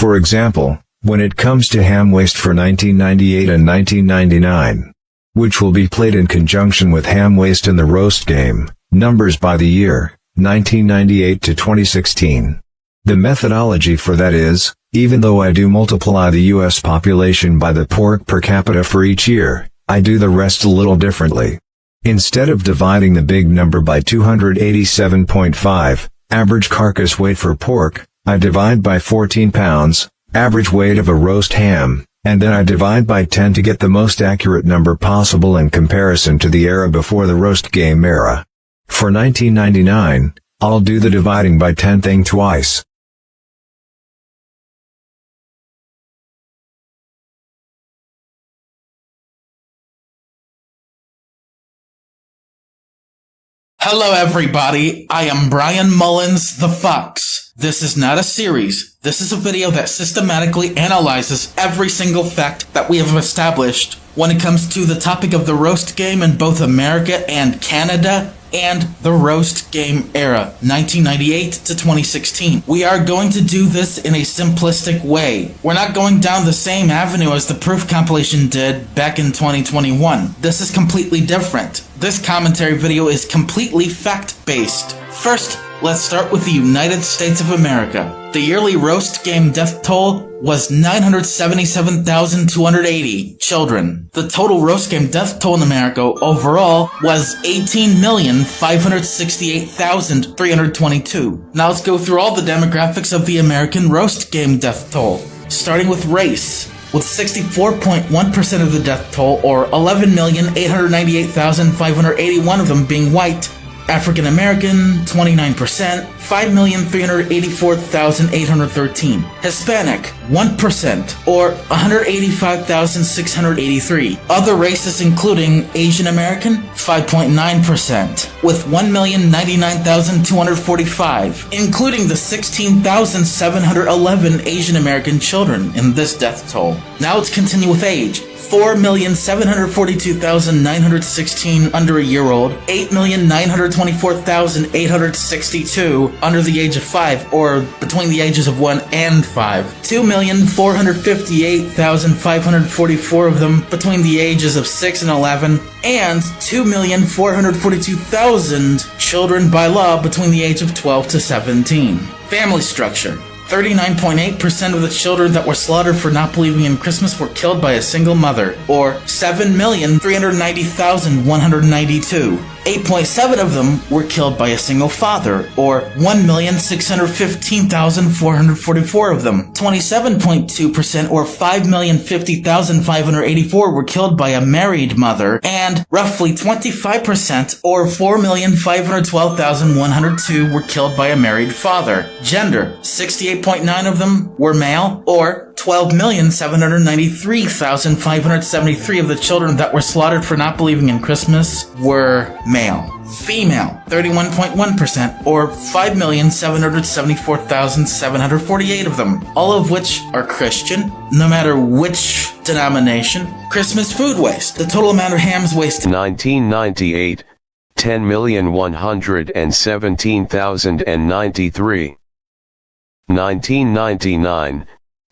For example, when it comes to ham waste for 1998 and 1999, which will be played in conjunction with ham waste in the roast game, numbers by the year, 1998 to 2016. The methodology for that is, even though I do multiply the US population by the pork per capita for each year, I do the rest a little differently. Instead of dividing the big number by 287.5, average carcass weight for pork, I divide by 14 pounds, average weight of a roast ham, and then I divide by 10 to get the most accurate number possible in comparison to the era before the roast game era. For 1999, I'll do the dividing by 10 thing twice. Hello everybody, I am Brian Mullins, the Fox. This is not a series. This is a video that systematically analyzes every single fact that we have established when it comes to the topic of the roast game in both America and Canada and the roast game era, 1998 to 2016. We are going to do this in a simplistic way. We're not going down the same avenue as the Proof Compilation did back in 2021. This is completely different. This commentary video is completely fact-based. First, let's start with the United States of America. The yearly roast game death toll was 977,280 children. The total roast game death toll in America overall was 18,568,322. Now let's go through all the demographics of the American roast game death toll, starting with race. With 64.1% of the death toll, or 11,898,581 of them being white. African American, 29%, 5,384,813. Hispanic, 1%, or 185,683. Other races including Asian American, 5.9%, with 1,099,245, including the 16,711 Asian American children in this death toll. Now let's continue with age. 4,742,916 under a year old, 8,924,862 under the age of 5 or between the ages of 1 and 5, 2,458,544 of them between the ages of 6 and 11, and 2,442,000 children by law between the age of 12 to 17. Family structure. 39.8% of the children that were slaughtered for not believing in Christmas were killed by a single mother, or 7,390,192. 8.7% of them were killed by a single father, or 1,615,444 of them. 27.2%, or 5,050,584 were killed by a married mother, and roughly 25%, or 4,512,102 were killed by a married father. Gender, 68.9% of them were male, or 12,793,573 of the children that were slaughtered for not believing in Christmas were male. Female, 31.1%, or 5,774,748 of them, all of which are Christian, no matter which denomination. Christmas food waste, the total amount of hams wasted. 1998, 10,117,093. 1999,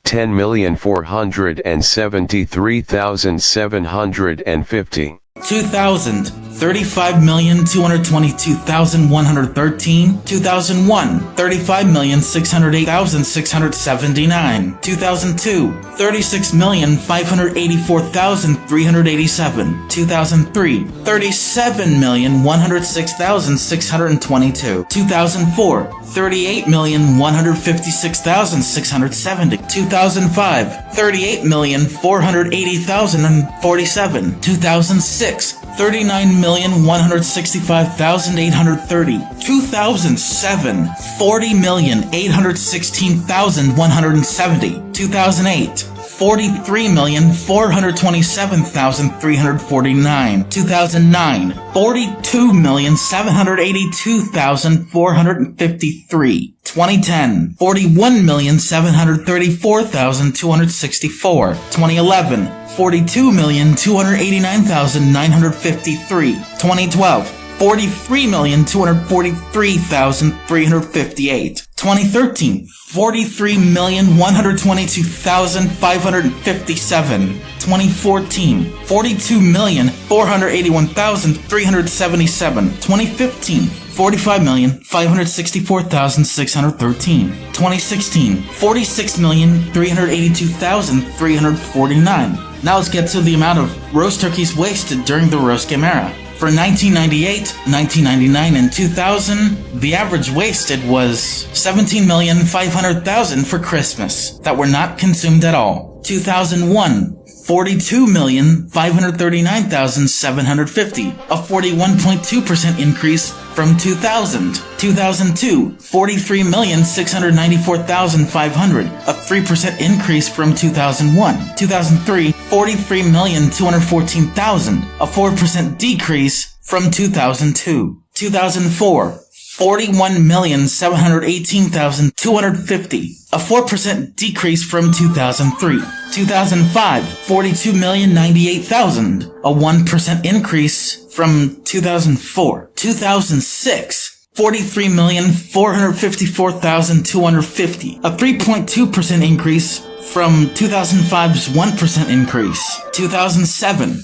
10,473,750. 2000, 35,222,113. 2001, 35,608,679. 2002, 36,584,387. 2003, 37,106,622. 2004, 38,156,670. 2005, 38,480,047. 2006, 39,165,830. 2007, 40,816,170. 2008, 43,427,349. 2009, 42,782,453. 2010, 41,734,264. 2011, 42,289,953. 2012, 43,243,358. 2013, 43,122,557. 2014, 42,481,377. 2015, 45,564,613. 2016, 46,382,349. Now let's get to the amount of roast turkeys wasted during the roast game era. For 1998, 1999, and 2000, the average wasted was 17,500,000 for Christmas that were not consumed at all. 2001, 42,539,750, a 41.2% increase from 2000. 2002, 43,694,500, a 3% increase from 2001. 2003, 43,214,000, a 4% decrease from 2002. 2004, 41,718,250, a 4% decrease from 2003. 2005, 42,098,000, a 1% increase from 2004. 2006, 43,454,250, a 3.2% increase from 2005's 1% increase. 2007,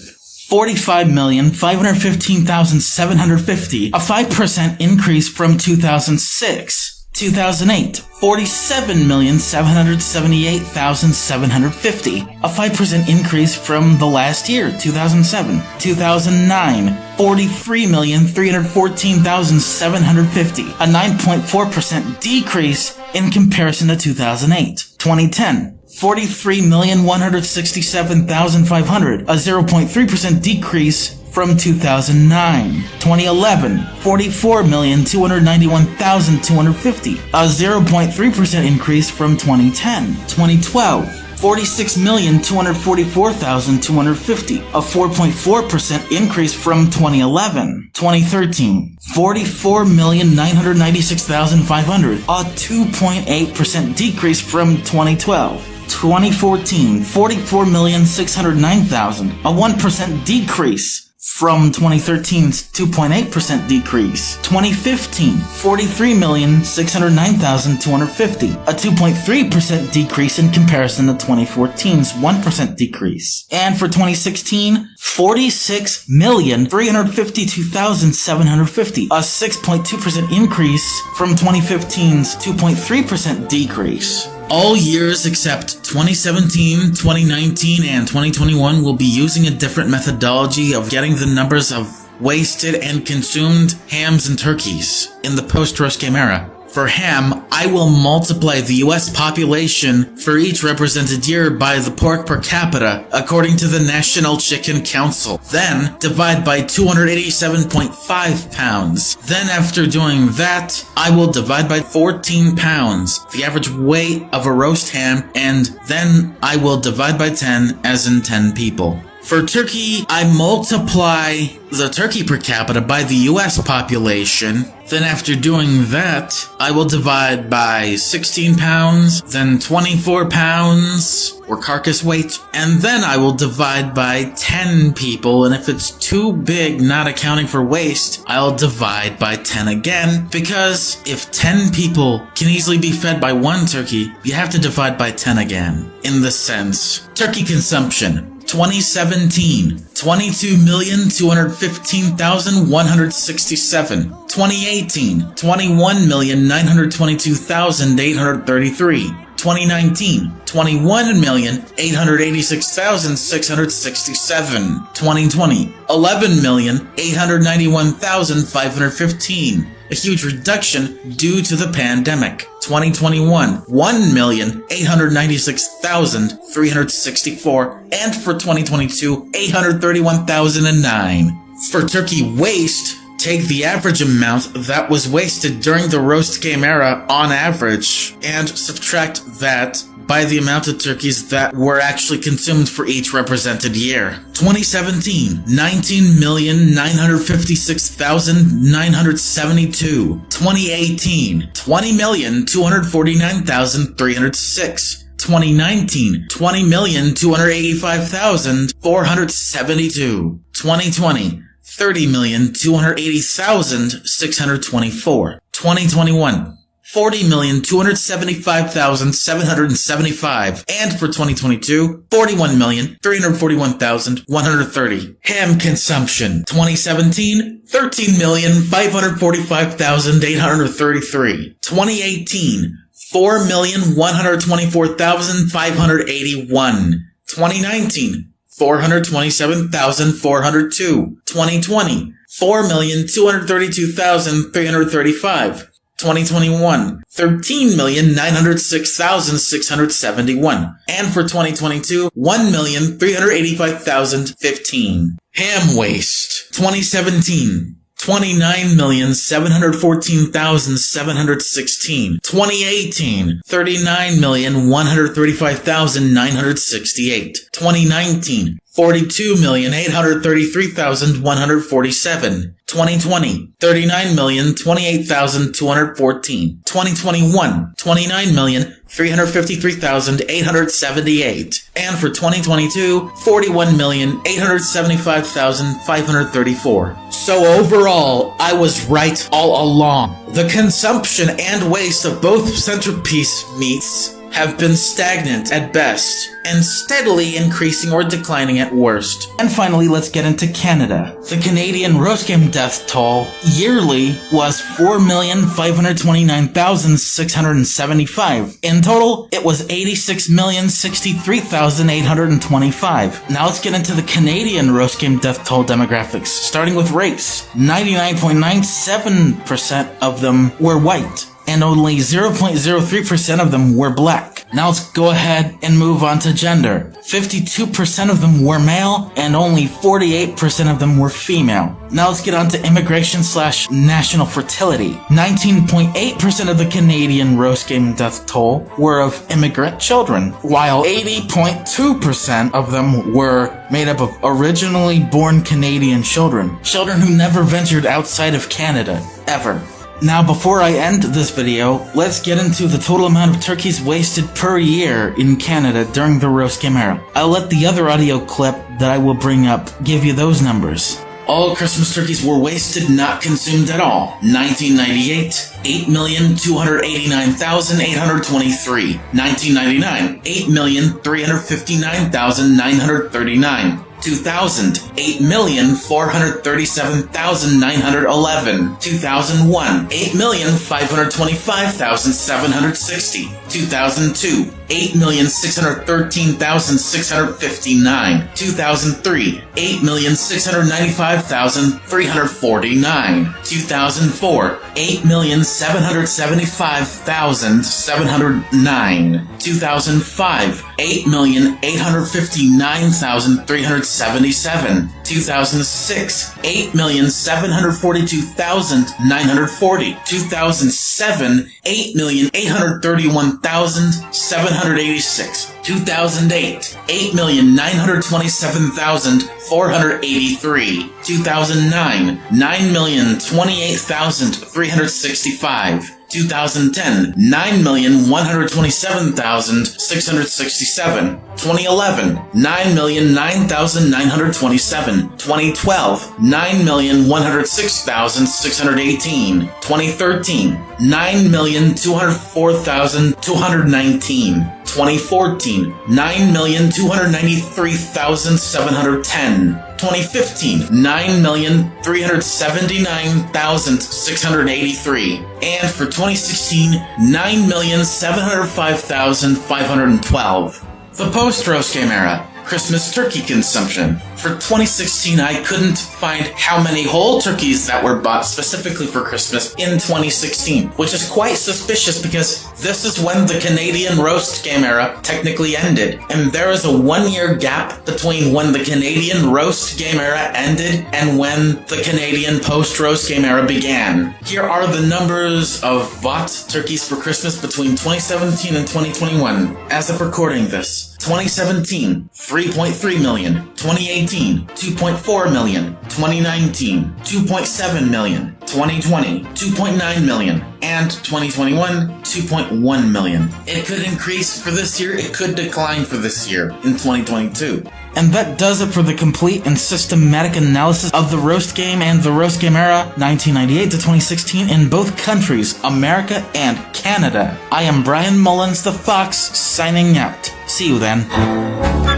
45,515,750, a 5% increase from 2006. 2008, 47,778,750, a 5% increase from the last year, 2007. 2009, 43,314,750, a 9.4% decrease in comparison to 2008. 2010, 43,167,500, a 0.3% decrease from 2009. 2011, 44,291,250, a 0.3% increase from 2010. 2012, 46,244,250, a 4.4% increase from 2011. 2013, 44,996,500, a 2.8% decrease from 2012. 2014, 44,609,000, a 1% decrease from 2013's 2.8% decrease. 2015, 43,609,250, a 2.3% decrease in comparison to 2014's 1% decrease. And for 2016, 46,352,750, a 6.2% increase from 2015's 2.3% decrease. All years except 2017, 2019, and 2021 will be using a different methodology of getting the numbers of wasted and consumed hams and turkeys in the post-roast game era. For ham, I will multiply the US population for each represented year by the pork per capita according to the National Chicken Council. Then divide by 287.5 pounds. Then after doing that, I will divide by 14 pounds, the average weight of a roast ham, and then I will divide by 10, as in 10 people. For turkey, I multiply the turkey per capita by the US population. Then after doing that, I will divide by 16 pounds, then 24 pounds, or carcass weight, and then I will divide by 10 people, and if it's too big, not accounting for waste, I'll divide by 10 again, because if 10 people can easily be fed by one turkey, you have to divide by 10 again. In this sense, turkey consumption. 2017, 22,215,167. 2018, 21,922,833. 2019, 21,886,667. 2020, 11,891,515. A huge reduction due to the pandemic. 2021, 1,896,364, and for 2022, 831,009. For turkey waste, take the average amount that was wasted during the roast game era on average, and subtract that by the amount of turkeys that were actually consumed for each represented year. 2017, 19,956,972. 2018, 20,249,306. 2019, 20,285,472. 2020, 30,280,624. 2021, $40,275,775. And for 2022, $41,341,130. Ham consumption, 2017, $13,545,833. 2018, $4,124,581. 2019, $427,402. 2020, $4,232,335. 2021, $13,906,671. And for 2022, $1,385,015. Ham waste, 2017, $29,714,716. 2018, $39,135,968. 2019, $42,833,147. 2020, $39,028,214. 2021, $29,353,878. And for 2022, $41,875,534. So overall, I was right all along. The consumption and waste of both centerpiece meats have been stagnant at best, and steadily increasing or declining at worst. And finally, let's get into Canada. The Canadian roast game death toll yearly was 4,529,675. In total, it was 86,063,825. Now let's get into the Canadian roast game death toll demographics, starting with race. 99.97% of them were white, and only 0.03% of them were black. Now let's go ahead and move on to gender. 52% of them were male, and only 48% of them were female. Now let's get on to immigration/national fertility. 19.8% of the Canadian roast game death toll were of immigrant children, while 80.2% of them were made up of originally born Canadian children. Children who never ventured outside of Canada, ever. Now, before I end this video, let's get into the total amount of turkeys wasted per year in Canada during the roast game era. I'll let the other audio clip that I will bring up give you those numbers. All Christmas turkeys were wasted, not consumed at all. 1998, 8,289,823. 1999, 8,359,939. 2000, 8,437,911. 2001, 8,525,760. 2002, 8,613,659. 2003, 8,695,349. 2004, 8,775,709. 2005, 8,859,377. 2006, 8,742,940. 2007, 8,831,786. 2008, 8,927,483. 2009, 9,028,365. 2010, 9,127,667. 2011, 9,009,927. 2012, 9,106,618. 2013, 9,204,219. 2014, 9,293,710. 2015, 9,379,683. And for 2016, 9,705,512. The post-roast game era. Christmas turkey consumption. For 2016, I couldn't find how many whole turkeys that were bought specifically for Christmas in 2016, which is quite suspicious because this is when the Canadian roast game era technically ended, and there is a 1-year gap between when the Canadian roast game era ended and when the Canadian post-roast game era began. Here are the numbers of bought turkeys for Christmas between 2017 and 2021. As of recording this, 2017, 3.3 million. 2018, 2.4 million. 2019, 2.7 million. 2020, 2.9 million. And 2021, 2.1 million. It could increase for this year, it could decline for this year in 2022. And that does it for the complete and systematic analysis of the roast game and the roast game era, 1998 to 2016 in both countries, America and Canada. I am Brian Mullins, the Fox, signing out. See you then.